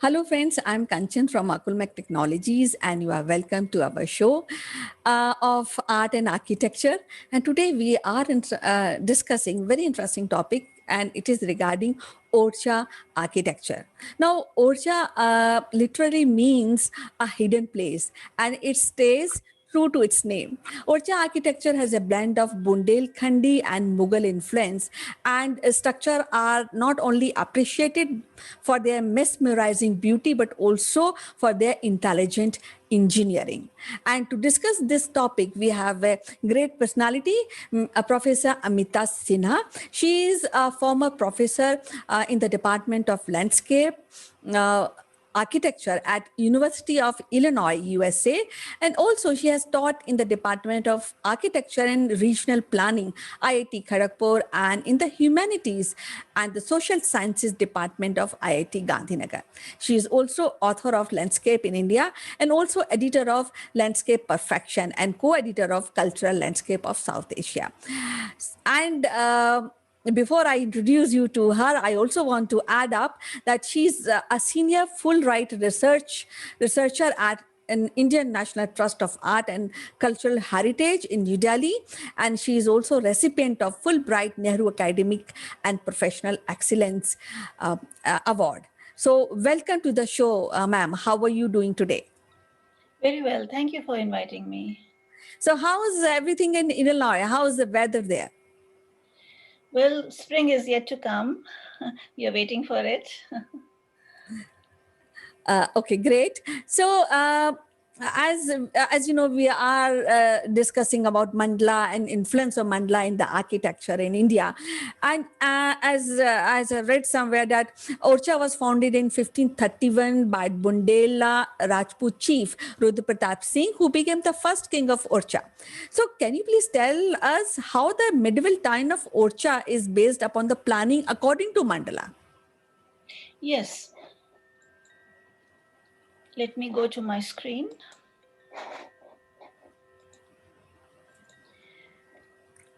Hello, friends. I'm Kanchan from Akulmach Technologies, and you are welcome to our show of art and architecture. And today we are discussing very interesting topic, and it is regarding Orchha architecture. Now, Orchha literally means a hidden place, and it stays true to its name. Orcha architecture has a blend of Bundelkhandi and Mughal influence, and structure are not only appreciated for their mesmerizing beauty, but also for their intelligent engineering. And to discuss this topic, we have a great personality, Professor Amita Sinha. She is a former professor in the Department of Landscape. Architecture at University of Illinois, USA, and also she has taught in the Department of Architecture and Regional Planning, IIT Kharagpur, and in the Humanities and the Social Sciences Department of IIT Gandhinagar. She is also author of Landscape in India and also editor of Landscape Perfection and co-editor of Cultural Landscape of South Asia. And before I introduce you to her, I also want to add up that she's a senior Fulbright researcher at an Indian National Trust of Art and Cultural Heritage in New Delhi, and she is also recipient of Fulbright Nehru Academic and Professional Excellence Award. So, welcome to the show, ma'am. How are you doing today? Very well. Thank you for inviting me. So, how is everything in Illinois? How is the weather there? Well, spring is yet to come. We are waiting for it. Okay, great. So, as you know, we are discussing about mandala and influence of mandala in the architecture in India, and as I read somewhere that Orcha was founded in 1531 by Bundela Rajput chief Rudra Pratap Singh, who became the first king of Orcha. So, can you please tell us how the medieval town of Orcha is based upon the planning according to mandala? Yes. Let me go to my screen.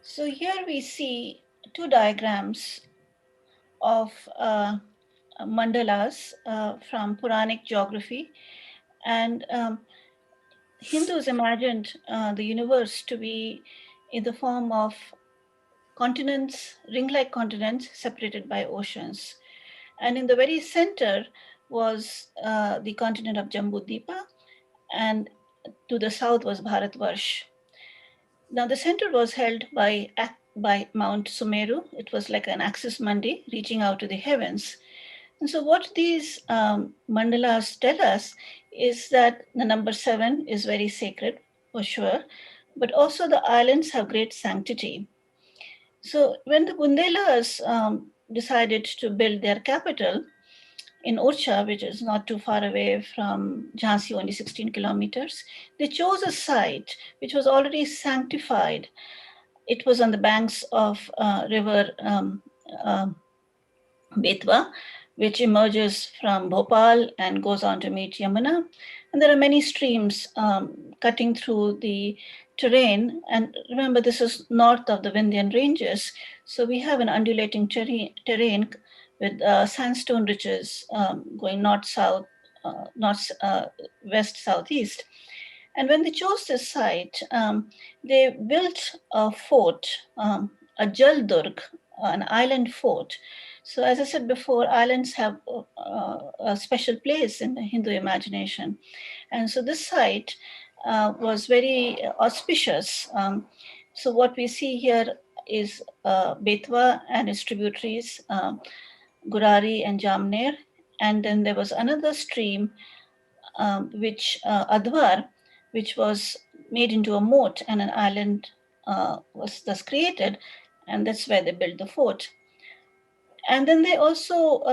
So here we see two diagrams of mandalas from Puranic geography. And Hindus imagined the universe to be in the form of continents, ring-like continents separated by oceans. And in the very center was the continent of Jambudvipa, and to the south was Bharatvarsh. Now the center was held by Mount Sumeru. It was like an axis mundi reaching out to the heavens. And so what these mandalas tell us is that the number 7 is very sacred, for sure, but also the islands have great sanctity. So when the Bundelas decided to build their capital in Orchha, which is not too far away from Jhansi, only 16 kilometers, they chose a site which was already sanctified. It was on the banks of river Betwa, which emerges from Bhopal and goes on to meet Yamuna. And there are many streams cutting through the terrain. And remember, this is north of the Vindhyan ranges. So we have an undulating terrain with sandstone ridges going north, south, west, southeast. And when they chose this site, they built a fort, a Jal Durg, an island fort. So, as I said before, islands have a special place in the Hindu imagination. And so, this site was very auspicious. So, what we see here is Betwa and its tributaries, Gurari and Jamner. And then there was another stream, which Advar, which was made into a moat, and an island was thus created. And that's where they built the fort. And then they also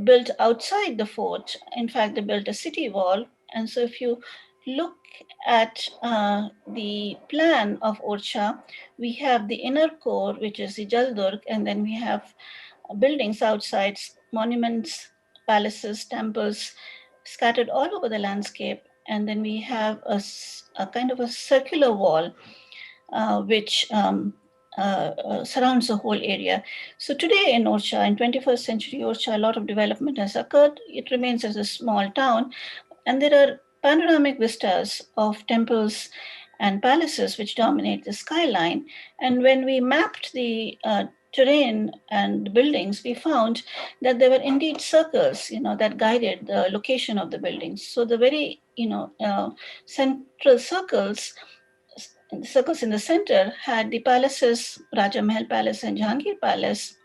built outside the fort. In fact, they built a city wall. And so if you look at the plan of Orcha, we have the inner core, which is the Jaldurg, and then we have buildings outside, monuments, palaces, temples scattered all over the landscape. And then we have a kind of a circular wall, which surrounds the whole area. So today in Orchha, in 21st century Orchha, a lot of development has occurred. It remains as a small town, and there are panoramic vistas of temples and palaces which dominate the skyline. And when we mapped the terrain and the buildings, we found that there were indeed circles, that guided the location of the buildings. So the very, central circles in the center had the palaces, Raja Mahal Palace and Jahangir Palace,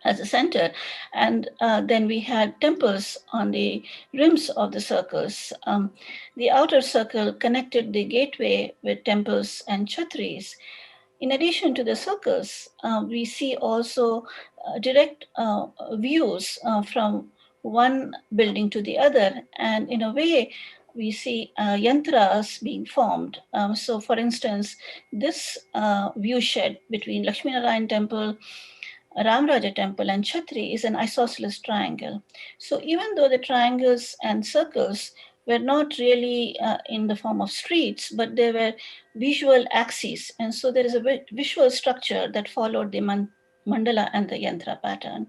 as a center. And then we had temples on the rims of the circles. The outer circle connected the gateway with temples and chhatris. In addition to the circles, we see also direct views from one building to the other. And in a way, we see yantras being formed. So, for instance, this view shed between Lakshmi Narayan Temple, Rambrajar Temple, and Chhatri is an isosceles triangle. So even though the triangles and circles were not really in the form of streets, but they were visual axes. And so there is a visual structure that followed the mandala and the yantra pattern.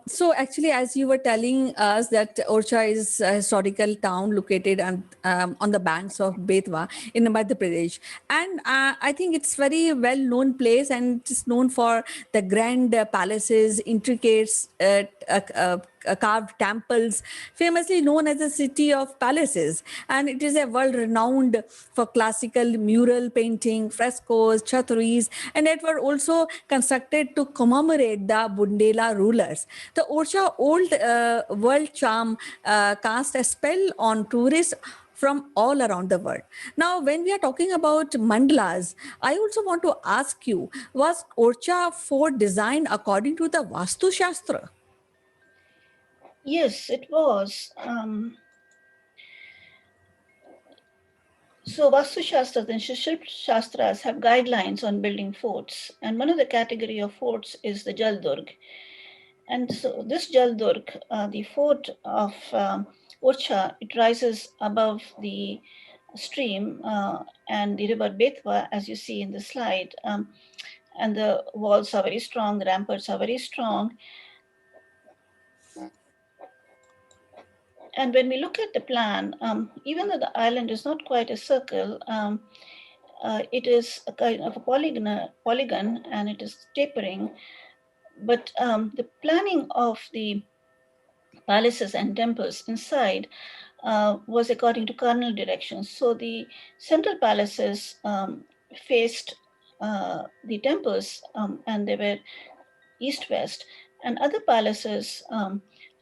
So actually, as you were telling us that Orchha is a historical town located on the banks of Betwa in Madhya Pradesh, and I think it's very well known place, and it's known for the grand palaces, intricate carved temples, famously known as the city of palaces, and it is a world renowned for classical mural painting, frescoes, chhatris, and it were also constructed to commemorate the Bundela rulers. The Orcha old world charm cast a spell on tourists from all around the world. Now, when we are talking about mandalas, I also want to ask you, was Orcha fort designed according to the Vastu Shastra? Yes, it was. So Vastu Shastras and Shilp Shastras have guidelines on building forts, and one of the category of forts is the Jaldurg. And so this Jaldurg, the fort of Orchha, it rises above the stream and the river Betwa, as you see in the slide. And the walls are very strong, the ramparts are very strong. And when we look at the plan, even though the island is not quite a circle, it is a kind of a polygon and it is tapering. But the planning of the palaces and temples inside was according to cardinal directions. So the central palaces faced the temples and they were east west, and other palaces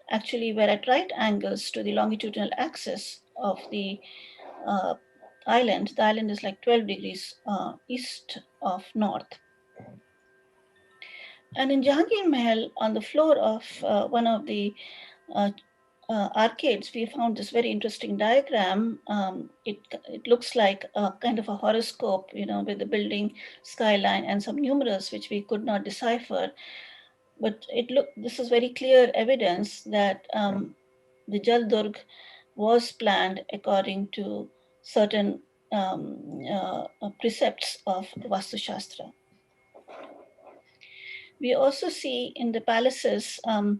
actually were at right angles to the longitudinal axis of the uh, island. The island is like 12 degrees east of north. And in Jahangir Mahal, on the floor of one of the uh, arcades, we found this very interesting diagram. It looks like a kind of a horoscope, with the building skyline and some numerals which we could not decipher. But this is very clear evidence that the Jaldurg was planned according to certain precepts of Vastu Shastra. We also see in the palaces an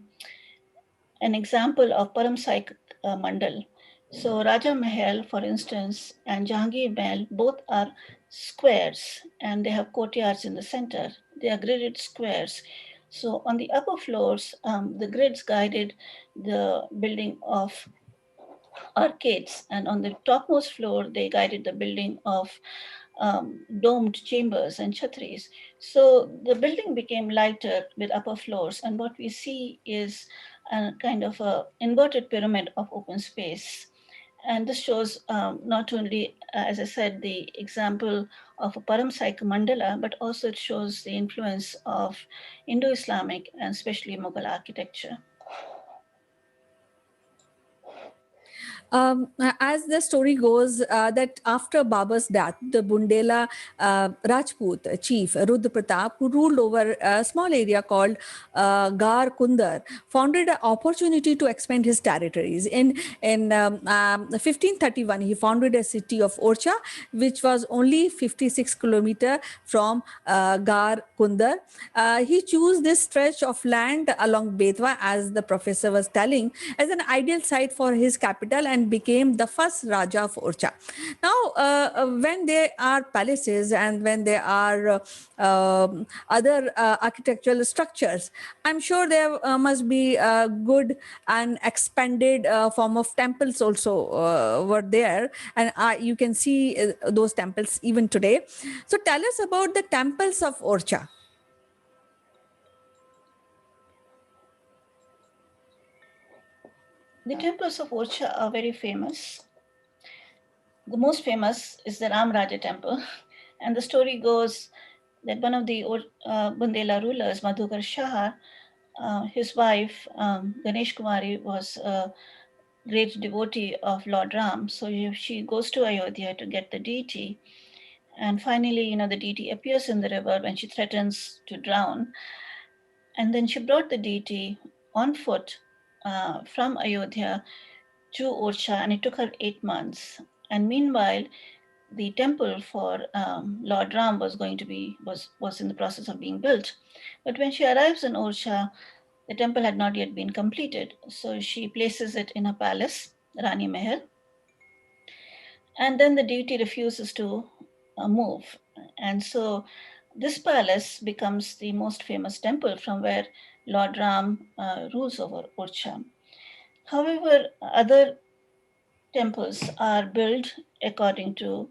example of Paramsaik Mandal. So Raja Mahal, for instance, and Jahangir Mahal both are squares and they have courtyards in the center. They are gridded squares. So on the upper floors, the grids guided the building of arcades, and on the topmost floor, they guided the building of domed chambers and chhatris. So the building became lighter with upper floors, and what we see is a kind of a inverted pyramid of open space. And this shows not only, as I said, the example of a Paramsaika mandala, but also it shows the influence of Indo-Islamic and especially Mughal architecture. As the story goes, that after Babur's death, the Bundela Rajput chief Rudra Pratap, who ruled over a small area called Gar Kundar, founded an opportunity to expand his territories. In 1531, he founded a city of Orchha, which was only 56 kilometers from Gar Kundar. He chose this stretch of land along Betwa, as the professor was telling, as an ideal site for his capital, and became the first Raja of Orcha. Now, when there are palaces and when there are other architectural structures, I'm sure there must be a good and expanded form of temples also were there, and you can see those temples even today. So, tell us about the temples of Orcha. The temples of Orcha are very famous. The most famous is the Rambrajar Temple, and the story goes that one of the Bundela rulers, Madhukar Shah, his wife Ganesh Kumari was a great devotee of Lord Ram. So she goes to Ayodhya to get the deity, and finally, the deity appears in the river when she threatens to drown, and then she brought the deity on foot from Ayodhya to Orcha, and it took her 8 months. And meanwhile, the temple for Lord Ram was in the process of being built. But when she arrives in Orcha, the temple had not yet been completed. So she places it in a palace, Rani Mahal, and then the deity refuses to move. And so this palace becomes the most famous temple from where Lord Ram rules over Orcha. However, other temples are built according to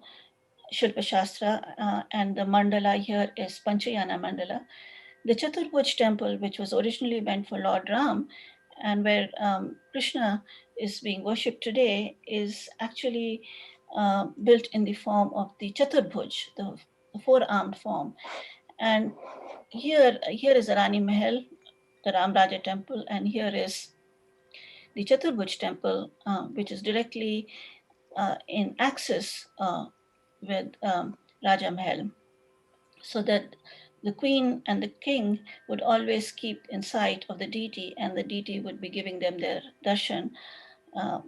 Shilpa Shastra, and the mandala here is Panchayana mandala. The Chaturbhuj temple, which was originally meant for Lord Ram, and where Krishna is being worshipped today, is actually built in the form of the Chaturbhuj, the four-armed form. And here is the Rani Mahal, the Ramraja temple, and here is the Chaturbhuj temple, which is directly in access with Raja Mahal, so that the queen and the king would always keep in sight of the deity, and the deity would be giving them their darshan. Uh,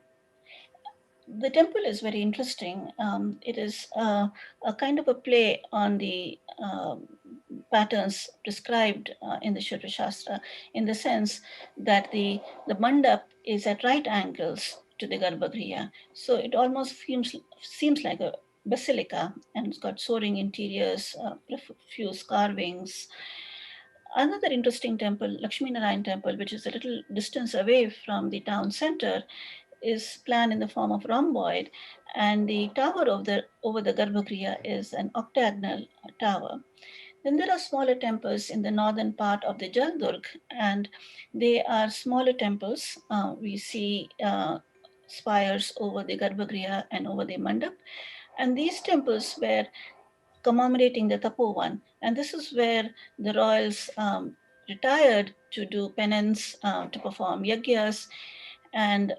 the temple is very interesting. It is a kind of a play on the patterns prescribed in the Shilpa Shastra, in the sense that the mandap is at right angles to the Garbhagriha. So it almost seems like a basilica, and it's got soaring interiors, profuse carvings. Another interesting temple, Lakshmi Narayan Temple, which is a little distance away from the town center, is planned in the form of rhomboid, and the tower over the Garbhagriha is an octagonal tower. Then there are smaller temples in the northern part of the Jaldurg, and they are smaller temples. We see spires over the Garbhagriha and over the Mandap, and these temples were commemorating the Tapovan, and this is where the royals retired to do penance, to perform yagyas, and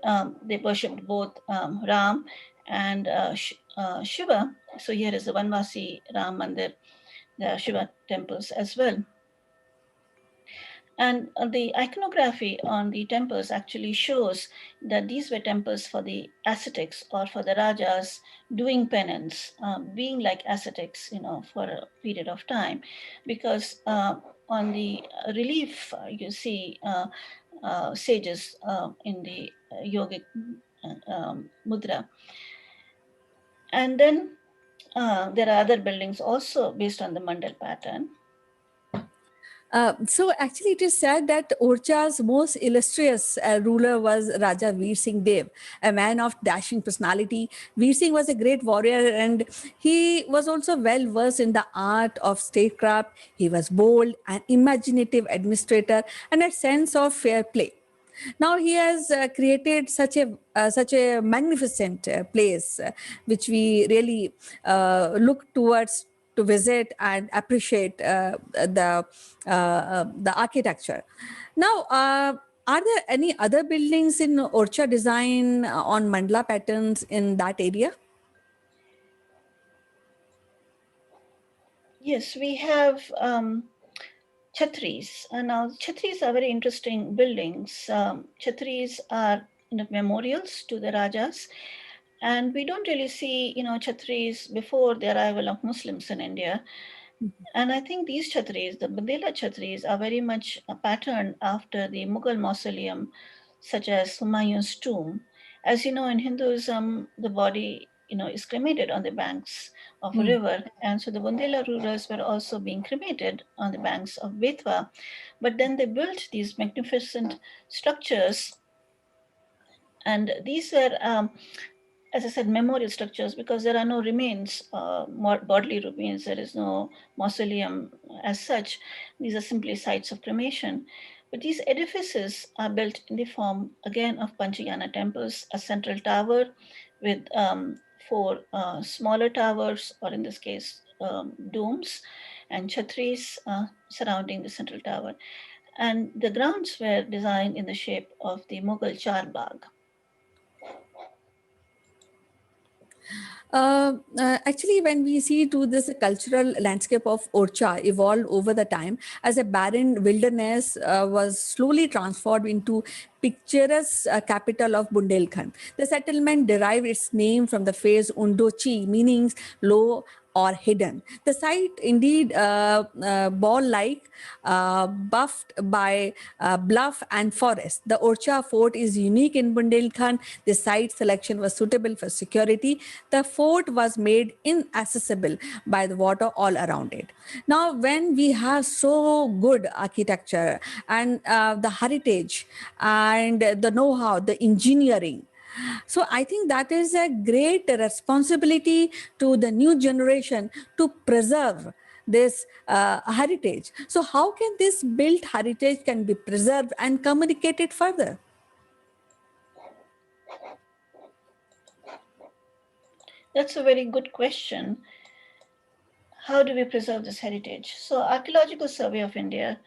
they worshipped both Ram and Shiva. So here is the Vanvasi Ram Mandir, the Shiva temples as well. And the iconography on the temples actually shows that these were temples for the ascetics or for the rajas doing penance, being like ascetics, for a period of time. Because on the relief, you see sages in the yogic mudra. And then there are other buildings also based on the mandal pattern. So actually, it is said that Orcha's most illustrious ruler was Raja Veer Singh Dev, a man of dashing personality. Veer Singh was a great warrior, and he was also well versed in the art of statecraft. He was bold and imaginative administrator and a sense of fair play. Now he has created such a magnificent place, which we really look towards to visit and appreciate the architecture. Now, Are there any other buildings in Orchha design on mandala patterns in that area? Yes, we have Chhatris. Now, Chhatris are very interesting buildings. Chhatris are memorials to the Rajas, and we don't really see, Chhatris before the arrival of Muslims in India. And I think these Chhatris, the Bandela Chhatris, are very much a pattern after the Mughal mausoleum, such as Humayun's tomb. As you know, in Hinduism, the body, is cremated on the banks of a Hmm. river, and so the Bundela rulers were also being cremated on the banks of Betwa. But then they built these magnificent structures, and these were as I said, memorial structures, because there are no remains, more bodily remains. There is no mausoleum as such. These are simply sites of cremation. But these edifices are built in the form, again, of Panchayana temples, a central tower with four smaller towers, or in this case, domes, and chhatris surrounding the central tower. And the grounds were designed in the shape of the Mughal Charbagh. Actually, when we see to this cultural landscape of Orcha evolved over the time as a barren wilderness was slowly transformed into picturesque capital of Bundelkhand. The settlement derived its name from the phrase Undochi, meaning low or hidden. The site indeed ball-like, buffed by bluff and forest. The Orcha fort is unique in Bundelkhand. The site selection was suitable for security. The fort was made inaccessible by the water all around it. Now, when we have so good architecture and the heritage and the know-how, the engineering, so I think that is a great responsibility to the new generation to preserve this heritage. So how can this built heritage can be preserved and communicated further? That's a very good question. How do we preserve this heritage? So, Archaeological Survey of India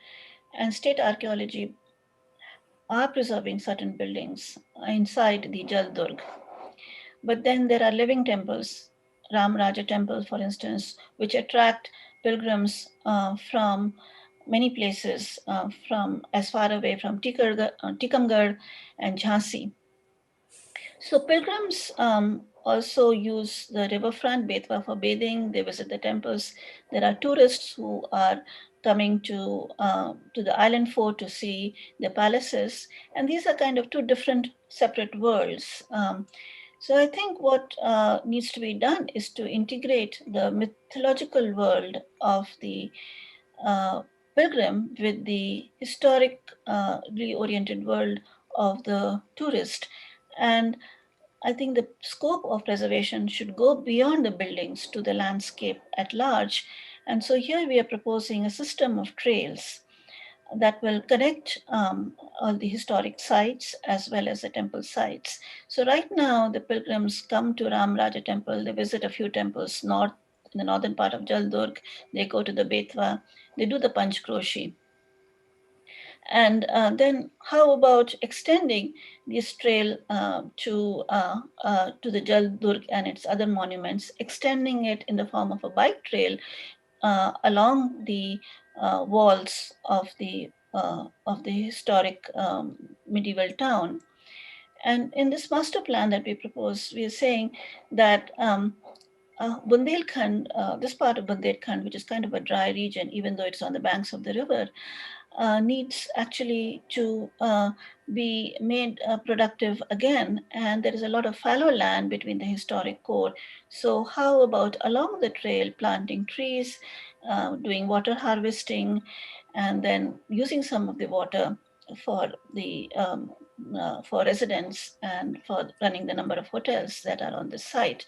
and State Archaeology are preserving certain buildings inside the Jal Durg. But then there are living temples, Rambrajar Temple, for instance, which attract pilgrims from many places, from as far away from Tikamgarh and Jhansi. So pilgrims also use the riverfront Betwa for bathing. They visit the temples. There are tourists who are coming to the island fort to see the palaces, and these are kind of two different separate worlds. So I think what needs to be done is to integrate the mythological world of the uh, pilgrim with the historically oriented world of the tourist. And I think the scope of preservation should go beyond the buildings to the landscape at large. And so here we are proposing a system of trails that will connect all the historic sites as well as the temple sites. So right now, the pilgrims come to Ramraja Temple. They visit a few temples in the northern part of Jaldurg. They go to the Betwa. They do the Panchkroshi. And then, how about extending this trail to the Jal Durg and its other monuments, extending it in the form of a bike trail along the walls of the historic medieval town. And in this master plan that we propose, we are saying that Bundelkhand, this part of Bundelkhand, which is kind of a dry region, even though it's on the banks of the river, needs actually to be made productive again. And there is a lot of fallow land between the historic core. So, how about along the trail planting trees, doing water harvesting, and then using some of the water for the for residents and for running the number of hotels that are on the site,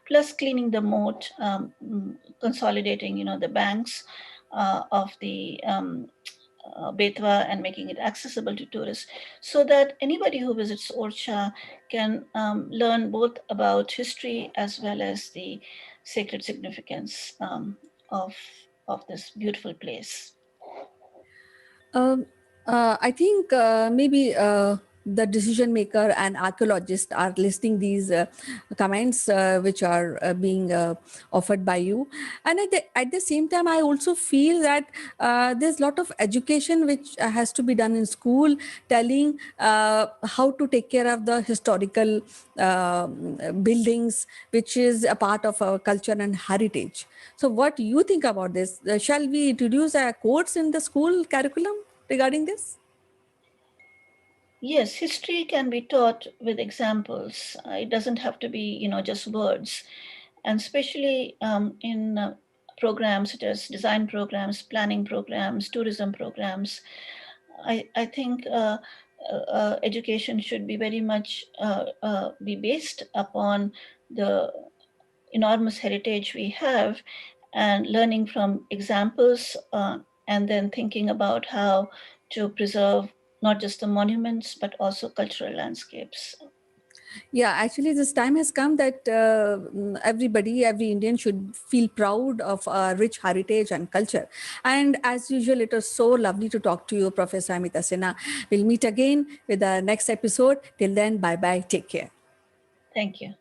plus cleaning the moat, consolidating, the banks of the Betwa and making it accessible to tourists, so that anybody who visits Orcha can learn both about history as well as the sacred significance of this beautiful place. Um, I think maybe the decision maker and archaeologist are listening these comments which are being offered by you, and at the same time, I also feel that there's a lot of education which has to be done in school, telling how to take care of the historical buildings, which is a part of our culture and heritage. So, what do you think about this? Shall we introduce a course in the school curriculum regarding this? Yes, history can be taught with examples. It doesn't have to be, just words. And especially in programs such as design programs, planning programs, tourism programs, I think education should be very much be based upon the enormous heritage we have and learning from examples and then thinking about how to preserve not just the monuments but also cultural landscapes. Yeah, actually, this time has come that everybody, every Indian should feel proud of our rich heritage and culture. And as usual, it was so lovely to talk to you, Professor Amita Sinha. We'll meet again with the next episode. Till then, bye bye. Take care. Thank you.